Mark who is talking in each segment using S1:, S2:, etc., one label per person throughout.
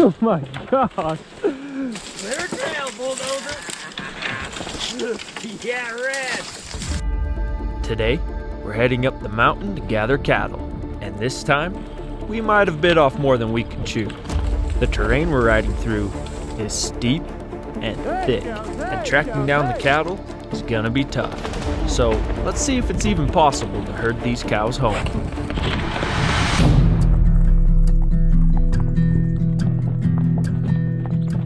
S1: Oh my gosh.
S2: Clear trail, bulldozer. Yeah, red.
S3: Today, we're heading up the mountain to gather cattle, and this time, we might have bit off more than we can chew. The terrain we're riding through is steep and thick, and tracking down the cattle is gonna be tough. So let's see if it's even possible to herd these cows home.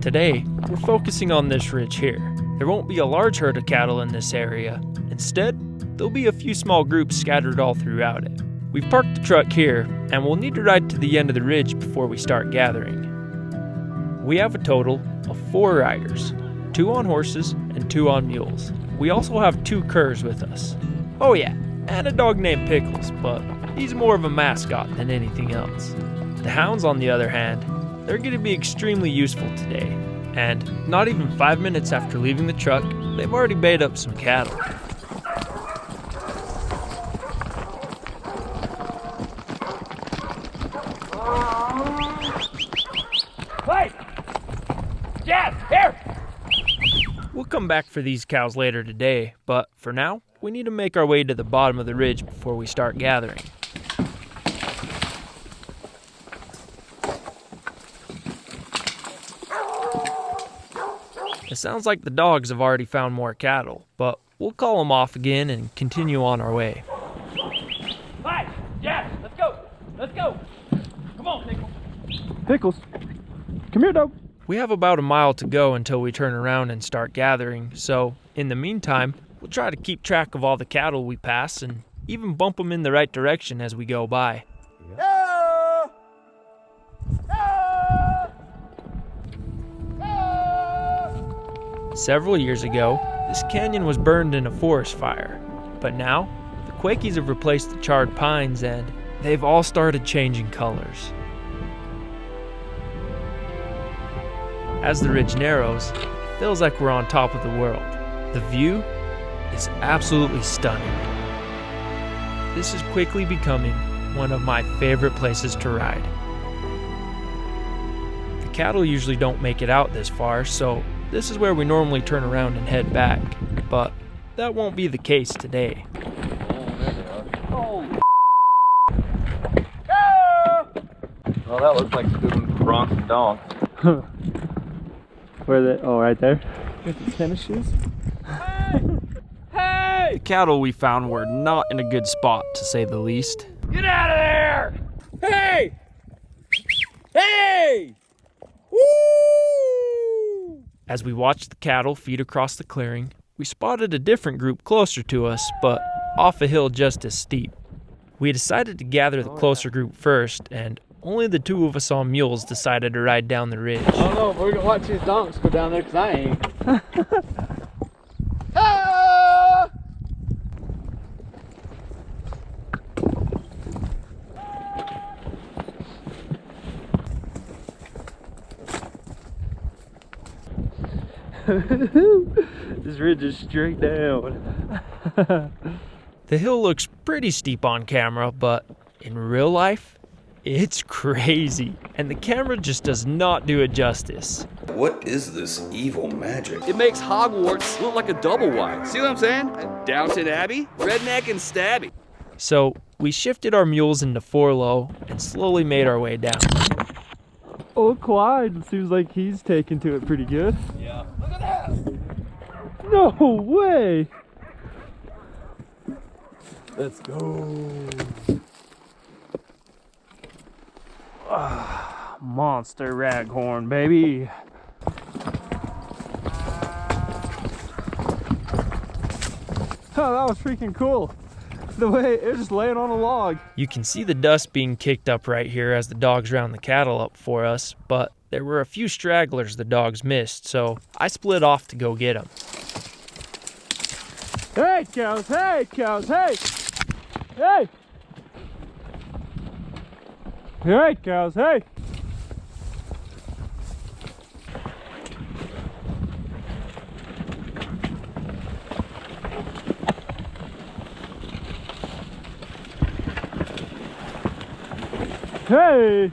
S3: Today, we're focusing on this ridge here. There won't be a large herd of cattle in this area. Instead, there'll be a few small groups scattered all throughout it. We've parked the truck here, and we'll need to ride to the end of the ridge before we start gathering. We have a total of 4 riders, 2 on horses and 2 on mules. We also have 2 curs with us. Oh yeah, and a dog named Pickles, but he's more of a mascot than anything else. The hounds, on the other hand, they're going to be extremely useful today. And not even 5 minutes after leaving the truck, they've already bayed up some cattle.
S2: Hey! Yes, here!
S3: We'll come back for these cows later today, but for now, we need to make our way to the bottom of the ridge before we start gathering. It sounds like the dogs have already found more cattle, but we'll call them off again and continue on our way.
S2: Hi! Yes, let's go! Let's go! Come on, Pickles.
S1: Pickles, come here, dog.
S3: We have about a mile to go until we turn around and start gathering, so in the meantime, we'll try to keep track of all the cattle we pass and even bump them in the right direction as we go by. Several years ago, this canyon was burned in a forest fire, but now the Quakies have replaced the charred pines and they've all started changing colors. As the ridge narrows, it feels like we're on top of the world. The view is absolutely stunning. This is quickly becoming one of my favorite places to ride. The cattle usually don't make it out this far, so this is where we normally turn around and head back, but that won't be the case today.
S4: Oh, well, that looks like a good one for bronc dog.
S1: Where are they? Oh, right there. With the tennis shoes?
S3: Hey! The cattle we found were not in a good spot, to say the least.
S2: Get out of there! Hey! Hey! Woo!
S3: As we watched the cattle feed across the clearing, we spotted a different group closer to us, but off a hill just as steep. We decided to gather the closer group first, and only the 2 of us on mules decided to ride down the ridge.
S1: I don't know if we're gonna watch these donks go down there, because I ain't.
S2: Ah!
S1: This ridge is straight down.
S3: The hill looks pretty steep on camera, but in real life, it's crazy. And the camera just does not do it justice.
S5: What is this evil magic?
S6: It makes Hogwarts look like a double wide. See what I'm saying? Downton Abbey, redneck and stabby.
S3: So we shifted our mules into 4-low and slowly made our way down.
S1: Oh, Clyde seems like he's taken to it pretty good.
S6: Yeah. Look at that.
S1: No way!
S6: Let's go.
S1: Monster raghorn, baby. Oh, that was freaking cool. The way it was just laying on a log.
S3: You can see the dust being kicked up right here as the dogs round the cattle up for us, but there were a few stragglers the dogs missed, so I split off to go get them.
S1: Hey, cows, hey, cows, hey! Hey! Hey, cows, hey! Hey!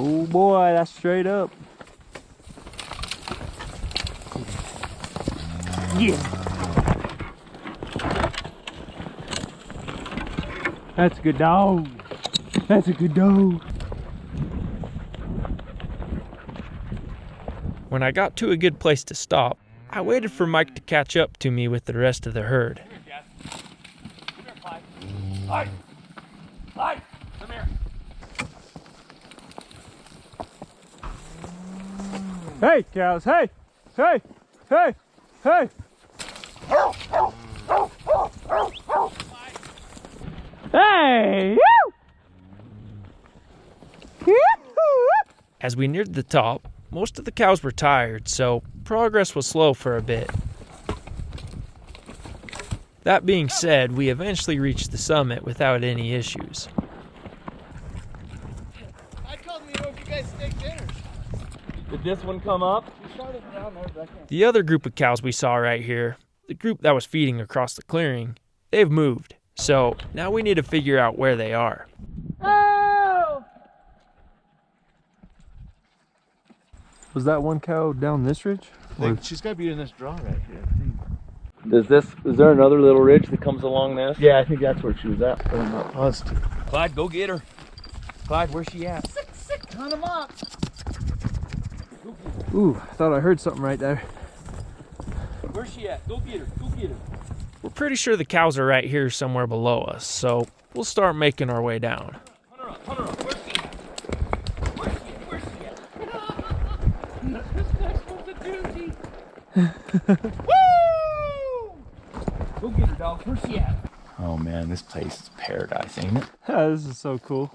S1: Oh boy, that's straight up. Yeah. That's a good dog. That's a good dog.
S3: When I got to a good place to stop, I waited for Mike to catch up to me with the rest of the herd.
S2: Come here, Jess. Come here, Clyde. Clyde! Clyde! Come here.
S1: Hey, cows. Hey, hey, hey, hey. Hey!
S3: As we neared the top, most of the cows were tired, so progress was slow for a bit. That being said, we eventually reached the summit without any issues.
S7: I called me over if you guys steak dinner.
S4: Did this one come up?
S7: We started around there, but I can't.
S3: The other group of cows we saw right here, the group that was feeding across the clearing, they've moved. So now we need to figure out where they are.
S1: Oh! Was that one cow down this ridge?
S7: She's got to be in this draw right here.
S4: Is there another little ridge that comes along this?
S7: Yeah, I think that's where she was at, but I'm not positive.
S2: Clyde, go get her. Clyde, where's she at?
S7: Ton them up.
S1: Ooh, I thought I heard something right there.
S2: Where's she at? Go get her. Go get her.
S3: We're pretty sure the cows are right here somewhere below us, so we'll start making our way down.
S2: Hunt her up. Hunt her up. Where's she at? Where's she at? Where's she at? This next one's a doozy. Woo! Go get her, dog. Where's she at?
S4: Oh man, this place is paradise, ain't it?
S1: This is so cool.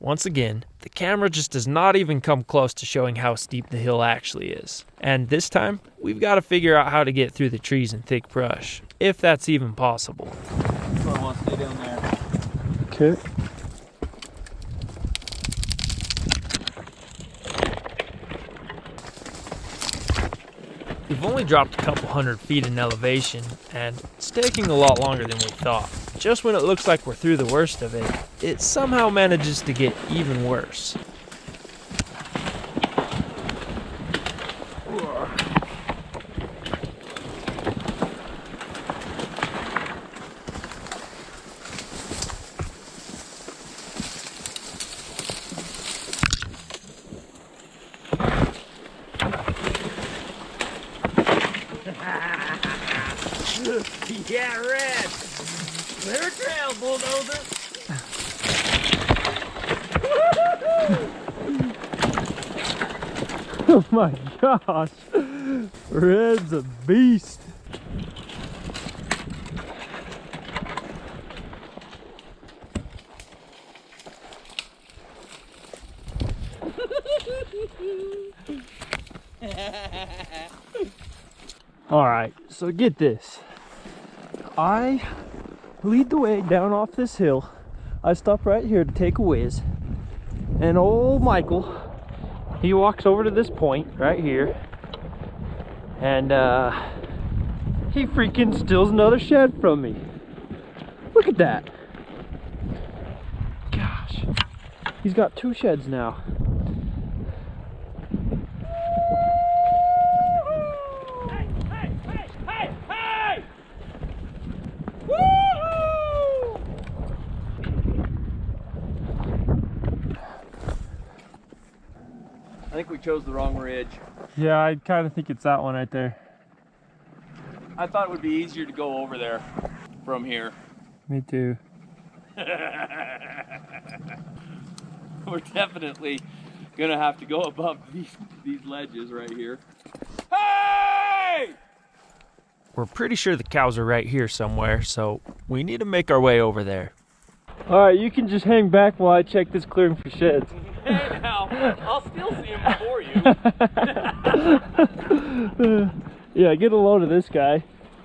S3: Once again, the camera just does not even come close to showing how steep the hill actually is. And this time, we've got to figure out how to get through the trees and thick brush, if that's even possible.
S4: So I want to stay down there.
S1: Okay.
S3: We've only dropped a couple 100 feet in elevation, and it's taking a lot longer than we thought. Just when it looks like we're through the worst of it, it somehow manages to get even worse.
S2: Yeah, Red. Clear a trail, bulldozer.
S1: Oh my gosh. Red's a beast. All right, so get this. I lead the way down off this hill. I stop right here to take a whiz. And old Michael, he walks over to this point right here. And he freaking steals another shed from me. Look at that. Gosh, he's got 2 sheds now.
S4: I think we chose the wrong ridge.
S1: Yeah, I kind of think it's that one right there.
S4: I thought it would be easier to go over there from here.
S1: Me too.
S4: We're definitely gonna have to go above these ledges right here. Hey!
S3: We're pretty sure the cows are right here somewhere, so we need to make our way over there.
S1: All right, you can just hang back while I check this clearing for sheds.
S2: Hey, now, I'll still see him before you.
S1: Yeah, get a load of this guy.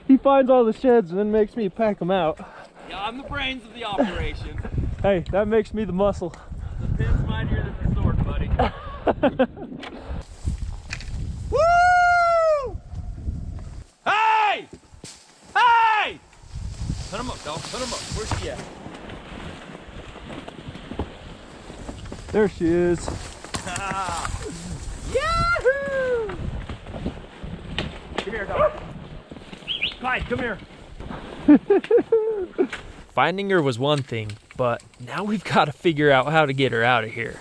S1: He finds all the sheds and then makes me pack them out.
S2: Yeah, I'm the brains of the operation.
S1: Hey, that makes me the muscle.
S2: The pin's mightier than the sword, buddy.
S4: Woo!
S2: Hey! Hey! Put him up, dog. Put him up. Where's he at?
S1: There she is.
S2: Yahoo! Come here, dog. Clyde, come here.
S3: Finding her was one thing, but now we've got to figure out how to get her out of here.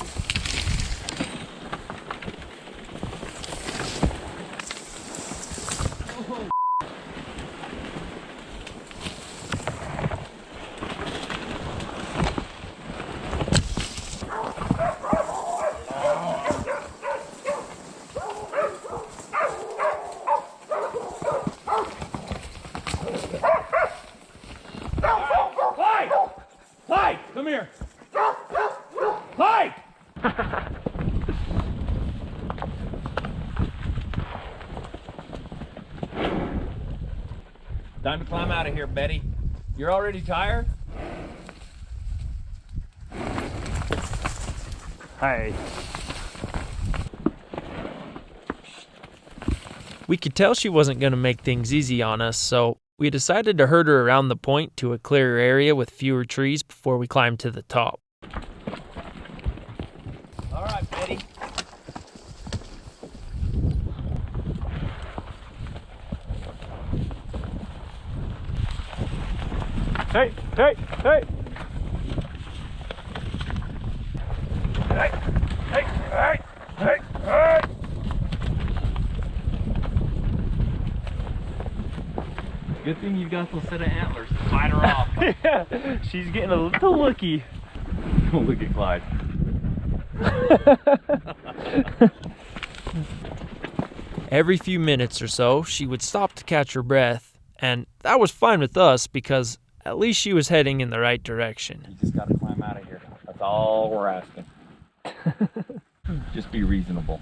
S2: Clyde! Clyde, come here. Clyde! Time to climb out of here, Betty. You're already tired?
S1: Hey.
S3: We could tell she wasn't going to make things easy on us, so we decided to herd her around the point to a clearer area with fewer trees before we climbed to the top.
S2: All right, Betty.
S1: Hey, hey, hey.
S2: Good thing you've got those set of antlers to fight her off.
S1: Yeah, she's getting a little looky.
S2: Look at Clyde.
S3: Every few minutes or so, she would stop to catch her breath, and that was fine with us because at least she was heading in the right direction.
S2: You just gotta climb out of here. That's all we're asking. Just be reasonable.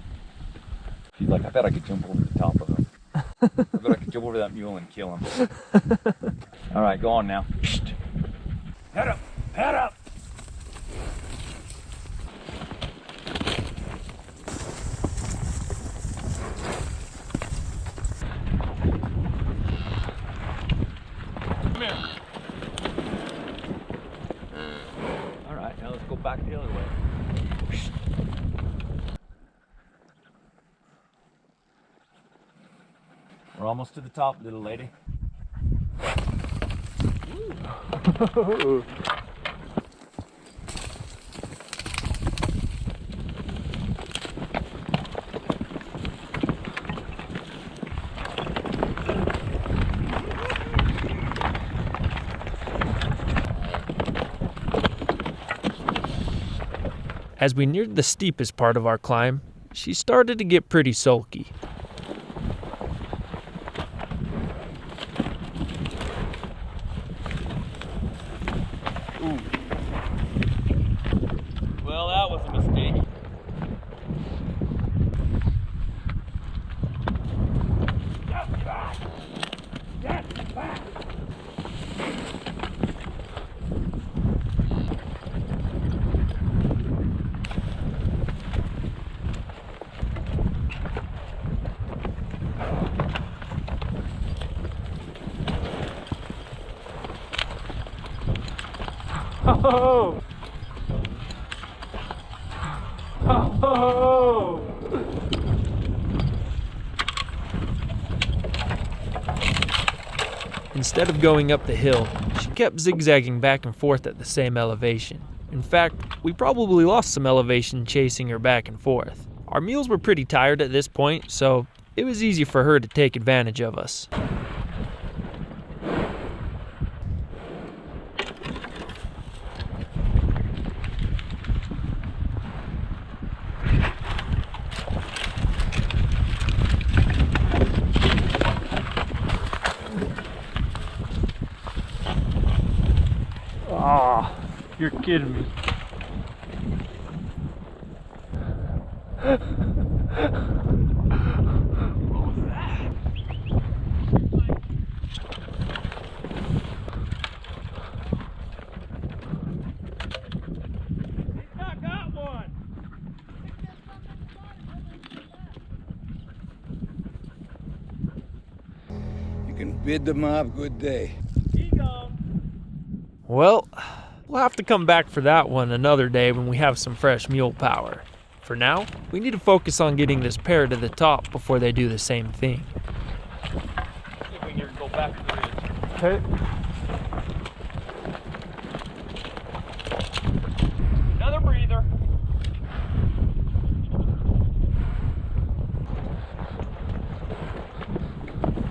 S2: She's like, I bet I could jump over the top of him. I bet I could jump over that mule and kill him. All right, go on now. Head up, head up. Come here. All right, now let's go back the other way. We're almost to the top, little lady.
S3: As we neared the steepest part of our climb, she started to get pretty sulky.
S2: Well, that was a mistake.
S1: Oh! Oh!
S3: Instead of going up the hill, she kept zigzagging back and forth at the same elevation. In fact, we probably lost some elevation chasing her back and forth. Our mules were pretty tired at this point, so it was easy for her to take advantage of us.
S1: Ah, you're kidding me.
S2: I got one.
S5: You can bid the mob good day.
S3: Well, We'll have to come back for that one another day when we have some fresh mule power. For now, we need to focus on getting this pair to the top before they do the same thing.
S4: See if we can go back to the ridge.
S1: Okay.
S4: Another breather.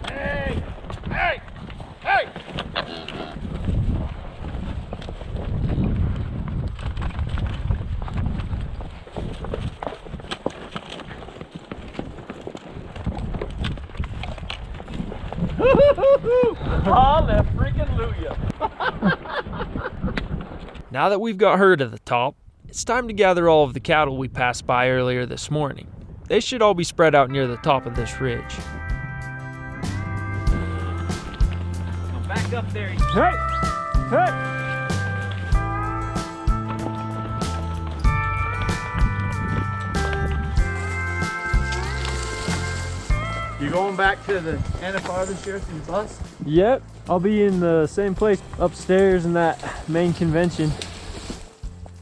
S4: Hey! Hey! Hey! Hallelujah!
S3: Now that we've got her to the top, it's time to gather all of the cattle we passed by earlier this morning. They should all be spread out near the top of this ridge.
S4: Come back up there.
S1: Hey! Hey!
S7: You going back to the NFR this year through the bus?
S1: Yep, I'll be in the same place upstairs in that main convention.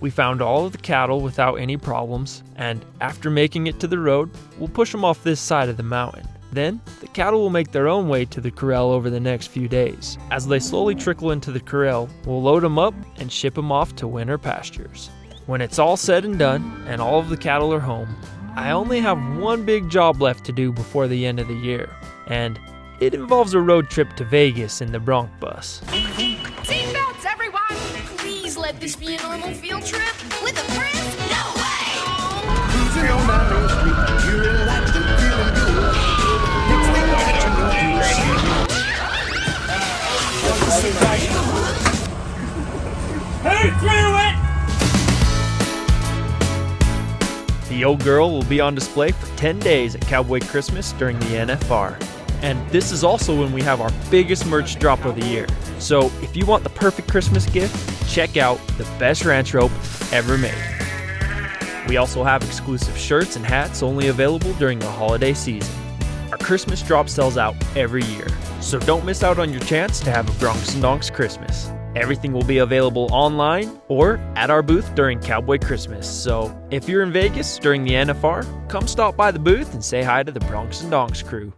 S3: We found all of the cattle without any problems, and after making it to the road, we'll push them off this side of the mountain. Then, the cattle will make their own way to the corral over the next few days. As they slowly trickle into the corral, we'll load them up and ship them off to winter pastures. When it's all said and done, and all of the cattle are home, I only have one big job left to do before the end of the year, and it involves a road trip to Vegas in the Bronc bus.
S8: Seatbelts, everyone! Please let this be a normal field trip. With a friend? No way!
S9: Cruising on down Main Street, you relaxed and feeling good. Next thing that you know,
S4: Hey, through it!
S3: The old girl will be on display for 10 days at Cowboy Christmas during the NFR. And this is also when we have our biggest merch drop of the year. So if you want the perfect Christmas gift, check out the best ranch rope ever made. We also have exclusive shirts and hats only available during the holiday season. Our Christmas drop sells out every year, so don't miss out on your chance to have a Broncs and Donks Christmas. Everything will be available online or at our booth during Cowboy Christmas. So if you're in Vegas during the NFR, come stop by the booth and say hi to the Broncs and Donks crew.